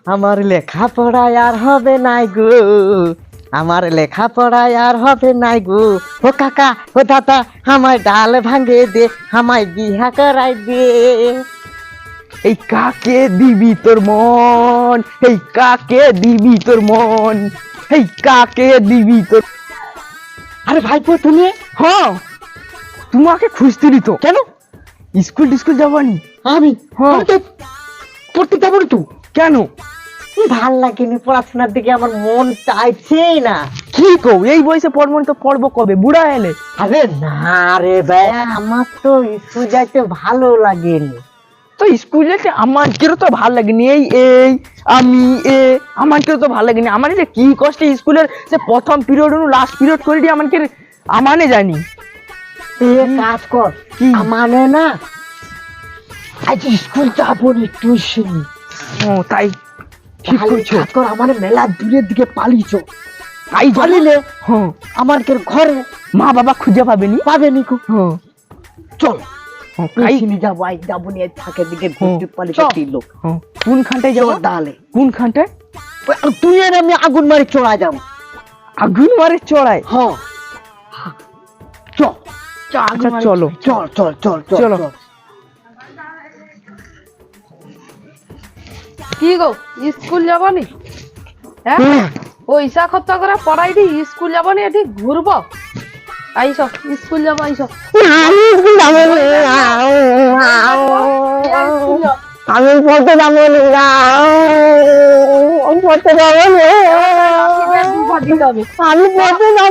আমার লেখাপড়ায় আর হবে নাই গো, আমার লেখাপড়ায় আর হবে নাই গো। ও কাকা, ও দাদা, আমায় ডাল ভাঙে দে, আমায় বিহা করাই দে। এই কাকে দিবি তোর মন, এই কাকে দিবি তোর মন, এই কাকে দিবি তোর। আরে ভাইপো তুমি? হ্যাঁ, তোমাকে খুঁজতে তো। কেন? স্কুল যাবানি? আমি? হ্যাঁ। আমি তো পড়তে যাবো না তো। কেন? ভাল লাগেনি পড়াশোনার দিকে, আমার মন চাইছে না। কি কও, এই বয়সে পড়বো না তো পড়বো কবে, বুড়া এলে? আরে না রে ভাইয়া, আমার তো স্কুল যাইতে ভালো লাগেনি। তো স্কুল যেতে আমার কেউ তো ভালো লাগেনি। আমি আমার কেউ তো ভালো লাগেনি। আমার যে কি কষ্টে স্কুলের সে প্রথম পিরিয়ড লাস্ট পিরিয়ড করে দিয়ে আমানে জানি। তুই এক কাজ কর, কি? মানে না আজ স্কুল যাবো না, টিউশন। ও তাই ঠিক করছো। কাজ কর, আমার মেলা দূরের দিকে পালিয়েছো। তাই পালিলে হ্যাঁ, আমার কে ঘরে মা বাবা খুঁজে পাবেনি। পাবে নিকো। হ্যাঁ, চল তাই টিউশনি যাবো, আজ যাবো নি, আজ থাকে দিকে ঘুরতে পালিয়ে দিল। হ্যাঁ, কোন খানটায় যাবো? ডালে কোন খানটায়? তুই আর আমি আগুন মারি চড়া যাবো। আগুন মারে চড়ায়? হ্যাঁ চল আচ্ছা চলো। চল চল চল চলো। চল। কি গো স্কুল যাবনি? হ্যাঁ, পয়সা খরচ করে পড়াই দি, স্কুল যাবনি, এটি ঘুরবো? আইস স্কুল যাবো, আইস। আমি পড়তে যাবো না, পড়তে যাবো না, আমি পড়তে যাবো না,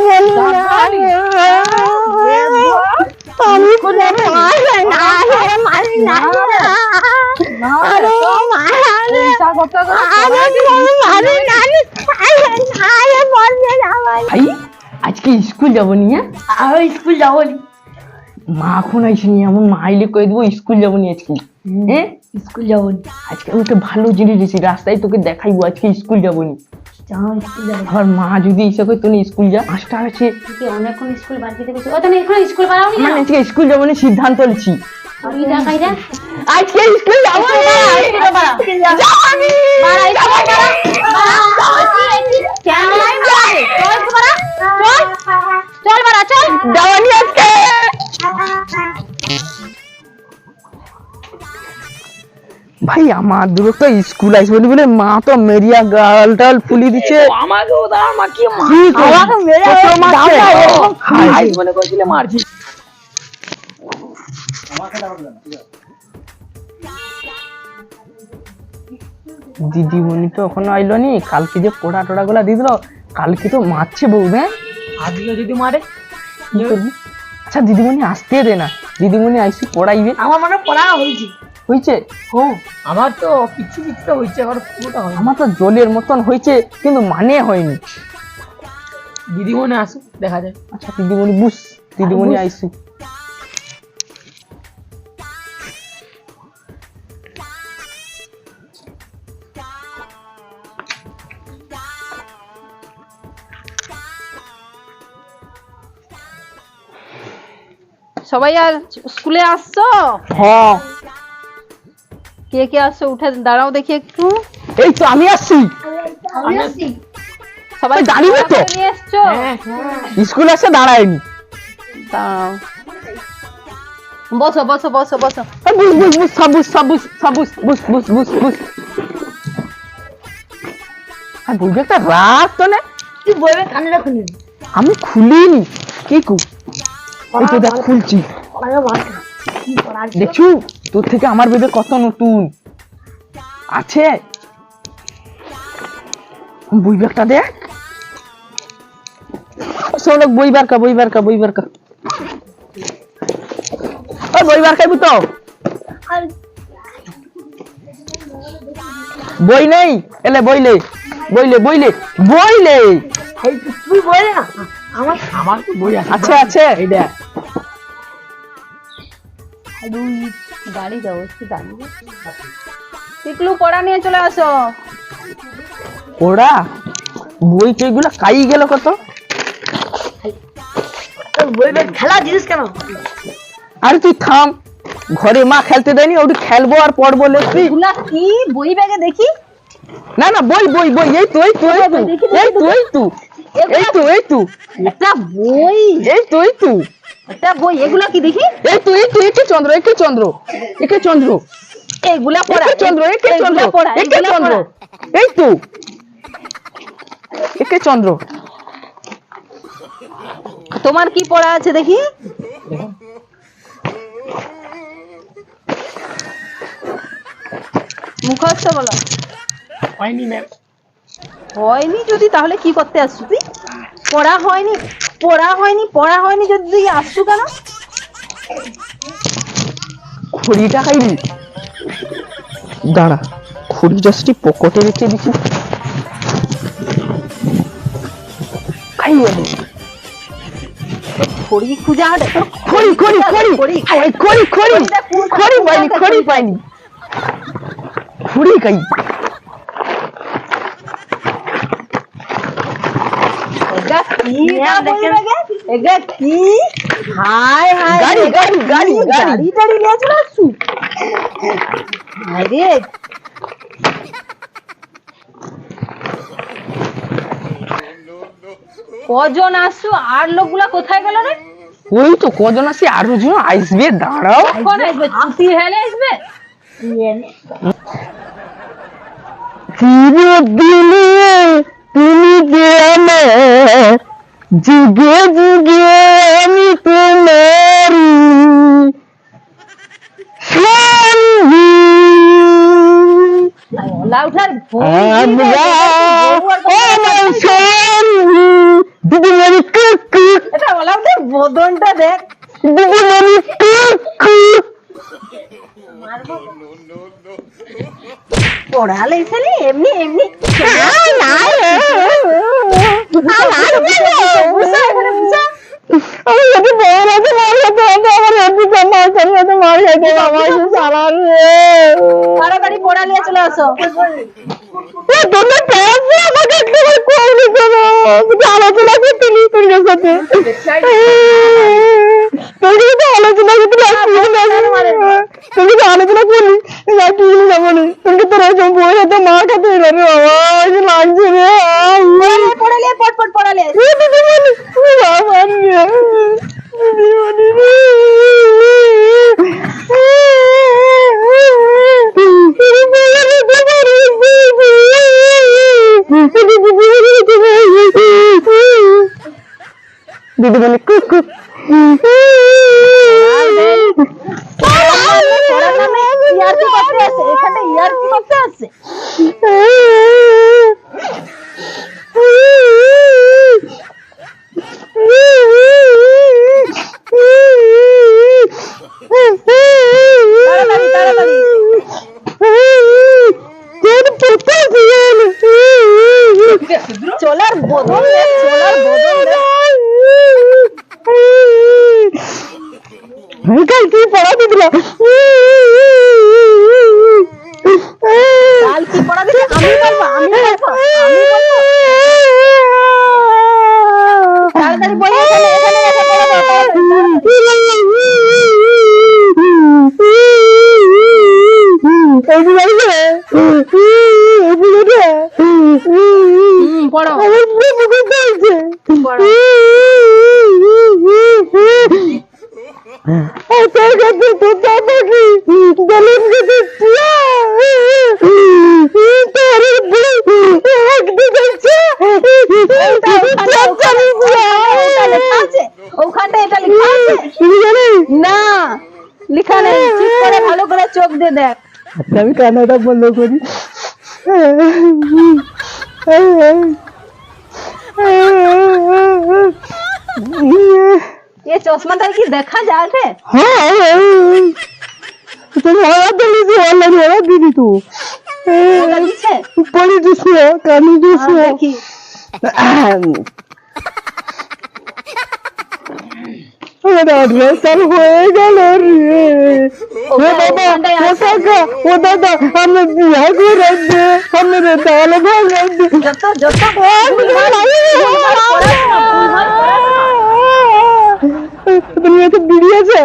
আমি মারি না, পয়সা খরচ করে ভাই আজকে স্কুল যাবো নি? স্কুল যাবো নি। মা এখন আইসিনি, আমার মা আইলে কয়ে দেবো স্কুল যাবো নি আজকে। হ্যাঁ, স্কুল যাবো নি। আজকে আমি তো ভালো জিনিস দিয়েছি, রাস্তায় তোকে দেখাইবো আজকে স্কুল যাবো নি। স্কুল যাবো। আমার মা যদি এসে কই তুমি স্কুল যা, মাস্টার আছে অনেকক্ষণ স্কুল বাদ দিতে গেছি। ও তুমি এখন স্কুল বাড়াওনি মানে না? আজকে স্কুল যাবো নি সিদ্ধান্ত নিচ্ছি। আমি দেখাই দে। আজকে স্কুল যাবো নি। চল বাড়া, চল। যাবো নি আজকে। ভাই আমার দূর তো স্কুল আসবে বলে মা তো মেরিয়া গাল টাল ফুলি দিচ্ছে। আমাকে মনে করছিলে মারছি। দিদিমণি তো এখনো আইলো নি, কালকে যে পোড়া টোড়া গুলা দিয়ে দিল, কালকে তো মারছে বউ। হ্যাঁ, আজকে যদি মারে কি করবি? আচ্ছা দিদিমণি আসতে দে না, দিদিমণি আইসি পড়াইবে। আমার মানে পড়া হয়েছে। হয়েছে? হ্যাঁ, আমার তো কিছু কিছু তো হয়েছে, আমার পুরোটা হয়। আমার তো জলের মতন হয়েছে কিন্তু মানে হয়নি। দিদিমণি আসুক, দেখা যায়। আচ্ছা দিদিমণি বুঝ, দিদিমণি আইসি। সবাই আর স্কুলে আসছো? হ্যাঁ, কে কে আসছো? উঠে দাঁড়াও দেখি একটু। এই তো আমি আসছি। সবাই এই দাঁড়িয়ে তো। নিয়ে এসছো? স্কুল আসে দাঁড়ায়নি। দাঁড়াও, বসো বসো বসো বসো। এই বুঝ বুঝ বুঝ সাবুস সাবুস সাবুস বুঝ বুঝ বুঝ বুঝ। আর বুঝবে একটা রাত তো না। তুই বইবে কানে রাখুনি। আমি খুলিনি। কি কু? এই তো দেখ খুলছি। দেখছু তোর থেকে আমার বেবে কত নতুন আছে। বই ব্যাগটা দেখ। শোন বই বার কা, বই বার কা, বই বার কা। ওই বই বার খাইবি তো? বই নেই? এলে বইলে বইলে বইলে বইলে। তুই বই না, আমার আমার তো বই আছে। আছে আছে এইটা। গাড়ি যাও, একটু দাঁড়িয়ে। টিকলু পড়া নিয়ে চলে আসো। ওরা বই টইগুলো কাই গেল কত। বই খেলা জিনিস কেন? আরে তুই থাম, ঘরে মা খেলতে দেয়নি, ওটা খেলবো আর পড়বো লেখছি। এগুলা কি বই ব্যাগে দেখি? না না, বই বই বই, এই তো এই তো এই তো দেখি, এই তো এই তো এই তো এই তো একটা বই, এই তো এই তো একটা বই, এগুলা কি দেখি? এই তো এই তো, একে চন্দ্র, একে চন্দ্র, একে চন্দ্র, এগুলা পড়া, একে চন্দ্র, একে চন্দ্র, এগুলা পড়া, একে এগুলা চন্দ্র, পড়া। এই তো একে চন্দ্র। তোমার কি পড়া আছে দেখি? মুখস্থ বলো। হয়নি ম্যাম। হয়নি যদি, তাহলে কি করতে আসছো তুই? পড়া হয়নি, পড়া হয়নি, পড়া হয়নি যদি তুই আসছো কেন? খড়িটা খাইবি? দাঁড়া, খড়ি জাস্ট পকেটে রেখে দিছি, খাইয়ে নে। খড়ি খুঁজা হাটে খড়ি খড়ি খড়ি খড়ি খড়ি খড়ি খড়ি পাইনি, খড়ি পাইনি, খড়ি খাই। এগা কি না বই ব্যাগে? এগা কি? হায় হায়, গাড়ি গাড়ি গাড়ি গাড়ি গাড়ি টাড়ি নিয়ে চলে আসছু? আরে কজন আসছো আর লোকগুলা কোথায় গেল রে? ওই তো কজন আছে, আরো জন আসবে, দাঁড়াও। কখন আসবে? ছুটি হেলে আসবে? চিরদিনে তুমি যে আমার, যুগে যুগে আমি তোমারি সঙ্গী। লাউঠার আমরা আমার সঙ্গী, দিদিমণি কুকু, এটা লাউঠার বদনটা দেখ। দিদিমণি কুকু। পড়ালে এসে এমনি এমনি আমি যদি বড় হতে মার খেতে হতো, আমার হেঁটে মার খেতে মার খেতে আমার সারা রে। তাড়াতাড়ি পড়া নিয়ে চলে আসো। তুমি পেয়েছি আমাকে একটু করে দেবো, আলোচনা করতে নি তোর সাথে, তোর সাথে আলোচনা করতে তুমি তো আলোচনা করলি, যাচ্ছি যাবো নি, তুমি তোর বই হাতে মার খেতে এলো রে বাবা, লাগছে রে। পড়ালে পট পট পড়ালে দিদি বলে কুকু, পড়ার নামে ইয়ার্কি করতে আসে, এখানে ইয়ার্কি করতে আসে। তাড়াতাড়ি তাড়াতাড়ি চলার বদল দেখ, চলার বদল দেখ। কাল কি পড়া দিদিলা, কাল কি পড়া দিছে? আমি বলবো, আমি বলবো, আমি বলবো। তাড়াতাড়ি বই এখানে এখানে রেখে পড়া দাও, পড়ো। ওখানটা এটা লেখা আছে না? লেখা নেই, ঠিক করে ভালো করে চোখ দিয়ে দেখ। আমি কান্নাটা বন্ধ করি। ये চশমাটা কি দেখা যায় রে? তুমি আমার দিলি, আমার দিদি তো ওটা দিছে? পড়ে দিছে, কানি দিছে। দেখি অ্যাড্রেসার হয়ে গেল রে। ও বাবা, ও কাকা, ও দাদা, আমরা বিয়া করে দে, আমরা তাহলে ভাঙে দে। যত যত তুমি তো বিড়িয়েছে।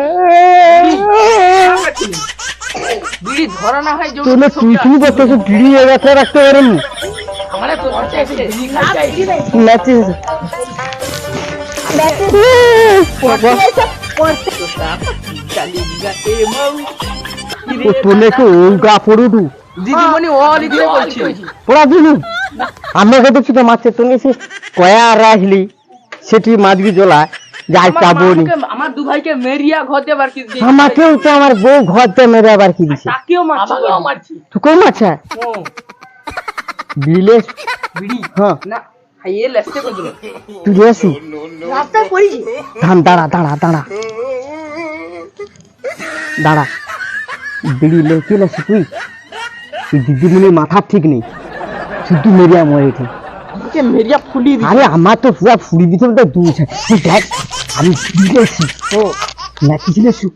বিড়ি ধরা না হয় তুমি টিউশনি করতেছো, বিড়ি এলাকা রাখতে পারেন আমার তো মজা আছে বিড়ি খাই ম্যাচেস তোলে তো গা পড়ুডু দিদিমণি ওলি দিয়ে বলছি পড়া দিনু আমরা দেখছি তো মাছের তুমি সে কয়া রাখলি সেটি মাছবি জ্বলা যাই চাবনি আমার দু ভাইকে মেরিয়া ঘতে বার কি দিই আমাকেও তো আমার বউ ঘরতে মেরে আবার কি দিছে তাকেও মারছি তুই কোন মাছ বিলে বিড়ি হ্যাঁ না হাইয়ে লেস্তে করে দিল তুই আসি রাস্তায় পড়েছি থাম দাঁড়া দাঁড়া দাঁড়া দাঁড়া বিড়ি লেকে লাসি তুই দিদিমণির মাথা ঠিক নেই শুধু মেরিয়া মরে ঠিক আমাকে মেরিয়া ফুলি দি আরে আমার তো পুরো ফুড়ি দিতে তো তুই দেখ আমি দিয়েছি ও নাকি দিয়েছি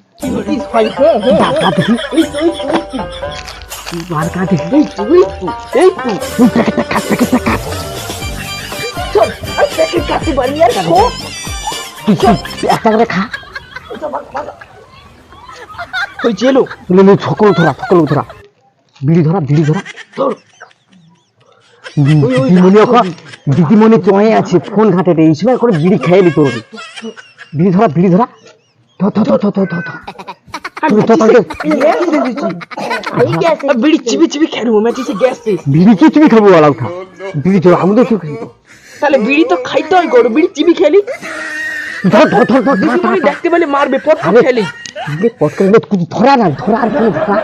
ডাকা দেখি মার কাটে এই তুই তুই প্যাকেটটা কাট চল আর প্যাকেট কাটি বাড়ি আর খো তুই একটা করে খা কই চেলো তুই সকল ধরা বিড়ি ধরা ধর দিদিমণি চয়ে আছে ফোন ঘাটে এই সময় করে বিড়ি খেয়ে নি তোর বিড়ি ধরা বিড়ি চিবি খেলবো ম্যাচিসে গ্যাস শেষ বিড়ি কি তুমি খাবো বলা উঠা বিড়ি ধরা আমি তো খাবো তাহলে বিড়ি তো খাইতে হয় গরু বিড়ি চিবি খেলি ধর দিদিমণি দেখতে পেলে মারবে পট খেলি পট করে ধরা না ধরা আর কোনো ধরা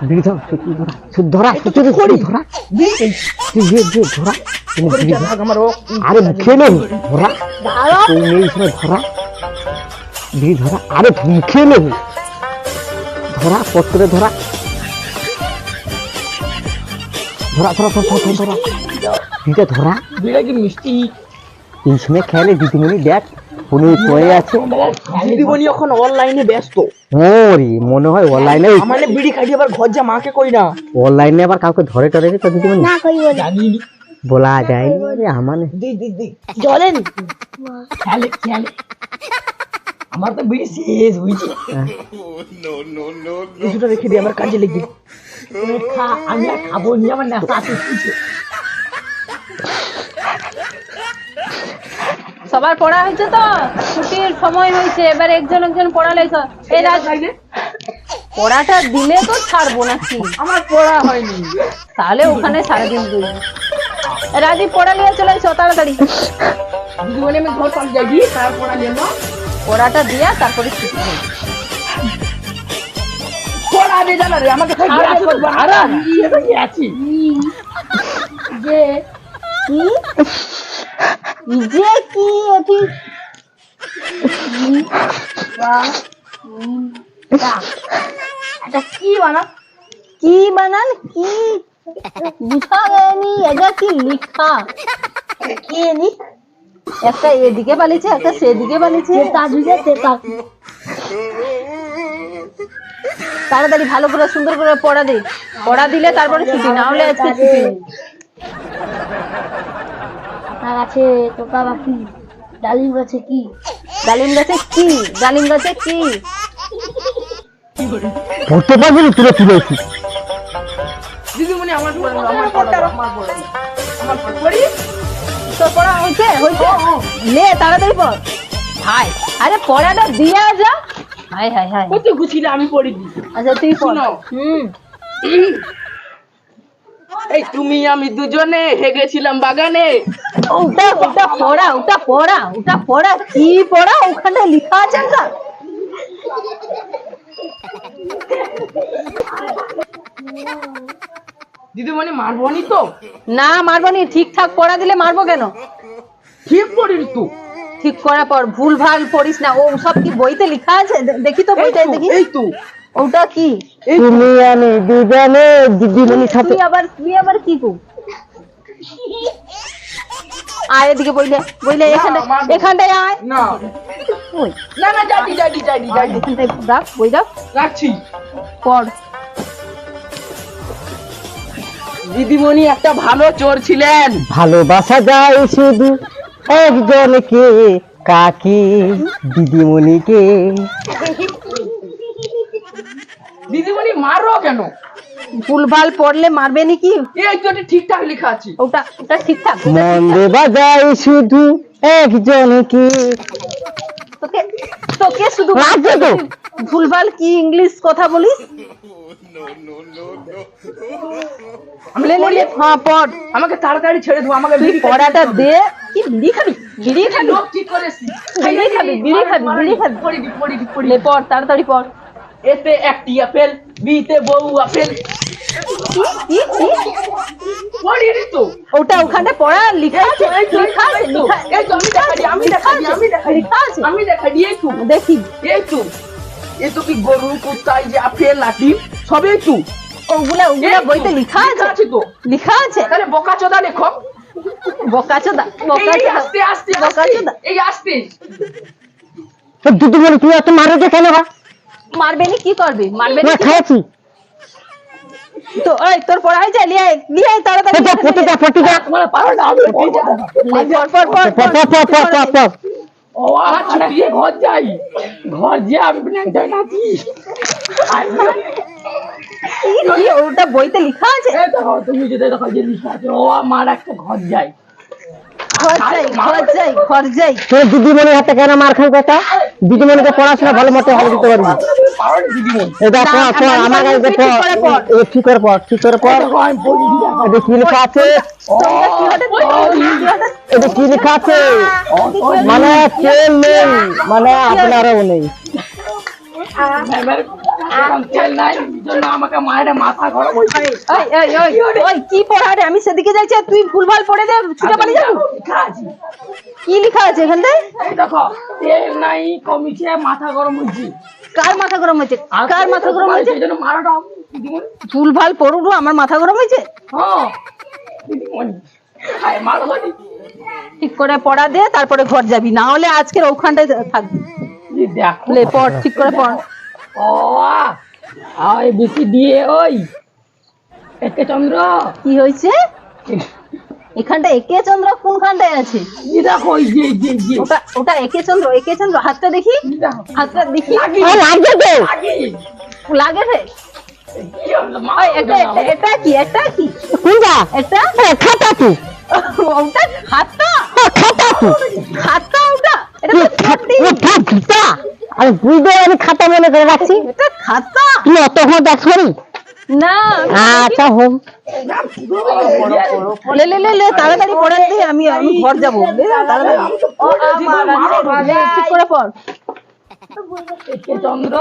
বিড়ি ধর ধরা আরে মুখে নেই ধরা এই সময় ধরা বিড়ি ধরা আরে মুখে নেই ধরা পট করে ধরা বিড়িটা ধরা বিড়া কি মিষ্টি এই সময় খেলে দিদিমণি দেখ ফোনে পড়ে আছে দিদিমণি এখন অনলাইনে ব্যস্ত ওরে মনে হয় অনলাইনে মানে বিড়ি খাইতে আবার ঘর যা মাকে কই না অনলাইনে আবার কাউকে ধরে টরে তো দিদিমণি না কই বলে জানিনি বলা যায় না আমার দি জলেন খেলে আমার তো বিড়ি শেষ হয়েছে কিছুটা রেখে দিই আমার কাজে লেগে খা আমি আর খাবো নি আমার না সবার পড়া হয়েছে তো ছুটির সময় হয়েছে এবার একজন পড়ালে এই রাজ পড়াটা দিলে তো ছাড়বো নাকি আমার পড়া হয়নি তাহলে ওখানে সারাদিন দুই রাজীব পড়া নিয়ে চলে এসো তাড়াতাড়ি দিদিমণি আমি ঘর পাল যাই তার পড়া নিয়ে না পড়াটা দিয়া তারপরে ছুটি হবে। পড়া দিয়ে জানা রে আমাকে আরে আমি আছি যে কি এটি এটা কি বানান কি বুঝা গেনি এটা কি লিখা কি নি একটা এদিকে বালিছে একটা সেদিকে বালিছে তাড়াতাড়ি ভালো করে সুন্দর করে পড়া দে পড়া দিলে তারপরে ছুটি না হলে আজকে ছুটি নেই গাছে তোকা বাকি ডালিম গাছে কি ডালিম গাছে কি ডালিম গাছে কি পড়তে পারবি না তুলে তুলেছি দিদিমণি আমার পড়া পড়ি তোর পড়া হয়েছে নে তাড়াতাড়ি পড় হাই আরে পড়াটা দিয়া যা হাই হাই হাই কত গুছিলে আমি পড়ি দি আচ্ছা তুই পড় শোনো। এই তুমি আমি দুজনে হেগেছিলাম বাগানে ওটা পড়া কি পড়া ওখানে লেখা আছে না দিদিমণি মারবনি তো না মারবো নি ঠিকঠাক পড়া দিলে মারবো কেন ঠিক পড়িস তো ঠিক করা পর ভুল ভাল পড়িস না ও সব কি বইতে লেখা আছে দেখি তো বইটা দেখি এই তো ওটা কি তুমি আমি দুজনে দিদিমণির সাথে তুই আবার কি কু আয় এদিকে বইলে এখানটায় আয় না ওই না না যাই এখানটায় রাখ বই রাখ রাখছি পড় দিদিমণি একটা ভালো চোর ছিলেন ভালোবাসা যায় শুধু একজনকে কাকে দিদিমণিকে দিদিমণি মারো কেন? ভুলভাল পড়লে মারবে নাকি? এই তো এটা ঠিকঠাক লেখা আছে। ওটা ঠিকঠাক। মন্দে বাজাই শুধু একজন কি। তোকে তোকে শুধু লাগছে তো। ভুলভাল কি ইংলিশ কথা বলিস? আমি লে, লে, পড়ি। লে, হ্যাঁ পড়। আমাকে তাড়াতাড়ি ছেড়ে দাও, আমাকে তুই বিড়ি খেতে পড়াটা হবে। দে। কি বিড়ি খাবি? বিড়ি খাবি? লোক ঠিক করে এসছি। বিড়ি খাবি, বিড়ি খাবি, বিড়ি খাবি। পড়ি। লে পড়, তাড়াতাড়ি পড়। এতে একটি আপেল, বিতে বউ আপেল। কি কি? পড়ি নি তো। ওটা ওখানে পড়া লেখা আছে, লেখা আছে, লেখা এই তো আমি দেখাই, আমি দেখাই, আমি দেখাই। লেখা আছে। আমি দেখাই, এই তো। দেখি এই তো। এই তো কি গরু, কুত্তা, এই যে আপেল, লাঠি, সব এই তো। ওগুলা বইতে লেখা আছে, তো। লেখা আছে। তাহলে বোকাচোদা লেখো। বকাচোদা, এই বকাচোদা, আস্তে আস্তে আস্তে। বকাচোদা। এই আস্তে। দিদিমণি তুই এত মারো যে কেন? মারবে নি কি করবে? মারবে নি না খাইছি তো ওই তোর পড়াই যা লিয়ে আয়, লিয়ে আয় তাড়াতাড়ি। পটিকা তোমার পারো না, আমি পড়ি যাবো। লে, পড় পড় পড় পড়। ও আচ্ছা দিয়ে ঘর যাই। ঘর যে আমি ব্যাংক যাই নাকি। কি ওটা বইতে লেখা আছে? এই দেখো তুমি যদি দেখো যে লিখা আছে ও আমার একটা ঘর যাই। ঘর যাই, ঘর যাই, ঘর যাই। তোর দিদিমণির হাতে কেন মার খাই কথা? দিদিমণিকে পড়াশোনা ভালো মতো ভালো দিতে পারবি। পারো না দিদিমণি। এটা পড় পড় আমার কাছে তুই ঠিক করে পড়। ঠিক করে পড়, ঠিক করে পড়। দেখো আমি পড়ি দেখো। এটা কি লেখা আছে? তোমরা কি হতে এটা কি লেখা আছে? মানে তেল নেই, মানে আপনারও নেই। এবার এখন তেল নাই, এই জন্য আমাকে মায়ের মাথা গরম হয়েছে। ওই কি পড়া রে? আমি সেদিকে যাচ্ছি আর তুই ভুলভাল পড়ে দে, ছুটে পালিয়ে যাবো। লেখা আছে। কি লেখা আছে এখানটায়? এই দেখো তেল নাই, কমিছে, মাথা গরম হয়েছে। কার মাথা গরম হয়েছে? কার মাথা গরম হয়েছে? এই জন্য মারাটা দিদিমণি। ভুলভাল পড়ুন, আমার মাথা গরম হয়েছে। হ্যাঁ দিদিমণি। আয় মারো না। ঠিক করে পড়া দে, তারপরে ঘর যাবি, না হলে আজকের ওখানটায় থাকবি। এই দেখো। লে পড়, ঠিক করে পড়। ও আয় বেশি দিয়ে ওই একে চন্দ্র। কি হয়েছে এখানটা? একে চন্দ্র কোনখানটায় আছে? এই দেখো এই যে ওটা একে চন্দ্র, একে চন্দ্র। হাতটা দেখি, এই দেখো। হাতটা দেখি। লাগি। লাগবে তো। লাগি। লাগে রে। কি হলো মা? ওই এটা কি? এটা কি? কোনটা? এটা খাতা তুই, ওটা হাতটা, খাতা তুই। হাতটা ওটা। এটা তো খাতি। খাতা আমি বুঝতে আমি খাতা মনে করে রাখছি। এটা খাতা তুই অত হোম দেখছ নি? না। আচ্ছা হোম। লে লে লে লে, তাড়াতাড়ি পড়ে দে, আমি ঘর যাবো। লে, তাড়াতাড়ি। ঠিক করে পড়। একে চন্দ্র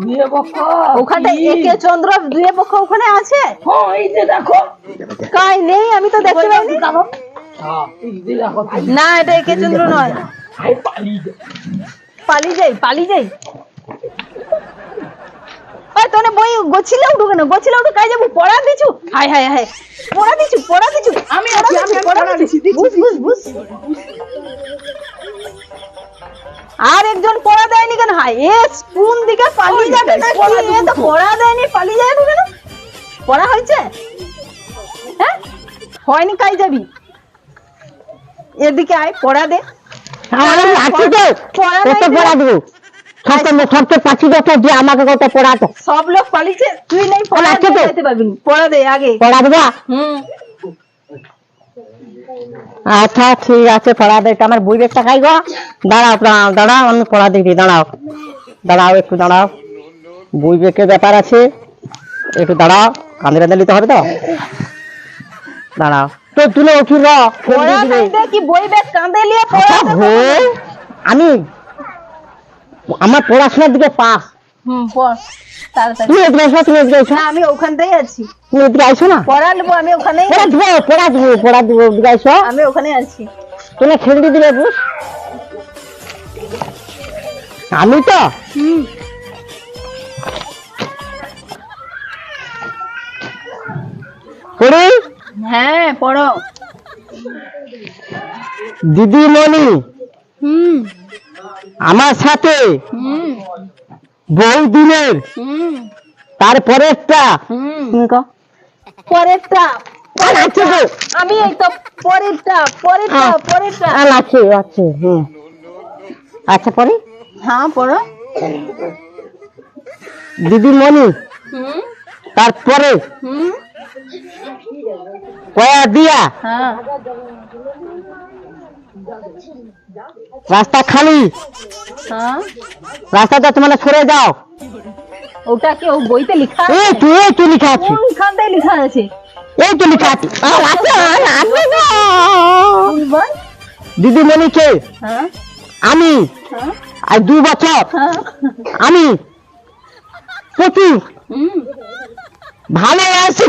দিয়ে বক্ষ। ওখানটা একে চন্দ্র দুয়ে পক্ষ ওখানে আছে? হ্যাঁ এই যে দেখো। কাই নেই, আমি তো দেখতে পাইনি। হ্যাঁ এই যে দেখো। না, এটা একে চন্দ্র নয়। আয় পালিয়ে যা। পালিয়ে যাই, পালিয়ে যাই। ওই তোনে বই গছিলা উঠু কেন? গছিলা উঠু কাই যাবো? পড়া দিছু? হায় হায় হায়, পড়া দিছু, পড়া দিছু। আমি আছি, আমি পড়া পড়া দিছু। দিছি, বুঝ বুঝ বুঝ। আর একজন পড়া দেয়নি কেন? হায় এ কোন দিকে পালিয়ে যাবে না কি? এ তো পড়া দেয়নি, পালিয়ে যাবে কেন? পড়া হয়েছে? হ্যাঁ হয়নি, কাই যাবি? এদিকে আয়, পড়া দে। আমার আমি আছি তো। পড়া কত নাই পড়া দে। দেবো? সবচেয়ে পাচ্ছি কথা যে আমাকে কত পড়াতো। সব লোক পালিয়েছে, তুই নাই পড়া আছে তো। দিতে পারবি না। পড়া দে আগে। পড়া দেবা? হুম। আচ্ছা ঠিক আছে পড়া দে। আমার বই ব্যাগটা খাই গো। দাঁড়াও দাঁড়াও, আমি পড়া দিই। দাঁড়াও দাঁড়াও একটু দাঁড়াও, বই ব্যাগের ব্যাপার আছে, একটু দাঁড়াও। কাঁদে কাঁদে নিতে হবে তো। দাঁড়াও তো, তুলে উঠি র। পড়া নাই দে কি বই ব্যাগ কাঁধে নিয়ে পড়া দে। আমি আমার পড়াশোনার দিকে পাস। পড় তাড়াতাড়ি। তুমি এদিকে এসো, তুমি এদিকে এসো। না, আমি ওখানটাই আছি। তুমি এদিকে আইসো না। পড়া নেবো, আমি ওখানেই, পড়া দিব এদিকে আইসো। আমি ওখানে আছি। তুমি খেলতে দিলে বুঝ। আমি তো পড়ি। হ্যাঁ পড়ো। দিদিমণি হুম আমার সাথে হুম বহু দিনের হুম তারপরেরটা হুম। পরেরটা, আছে তো। আমি এই তো পরেরটা, পরেরটা, পরেরটা। আছে আছে হুম। আচ্ছা পরে হ্যাঁ পড়ো। দিদিমণি তারপরে হুম কয়া দিয়া হ্যাঁ রাস্তা খালি, হ্যাঁ রাস্তাটা তোমার সরে যাও। ওটা কি ও বইতে লেখা আছে? এই তো লেখা আছে, কোনখানটায় লেখা আছে? এই তো লেখা আছে। বল। দিদিমণিকে হ্যাঁ আমি হ্যাঁ আর 2 বছর হ্যাঁ আমি প্রচুর হুম ভালো আছি।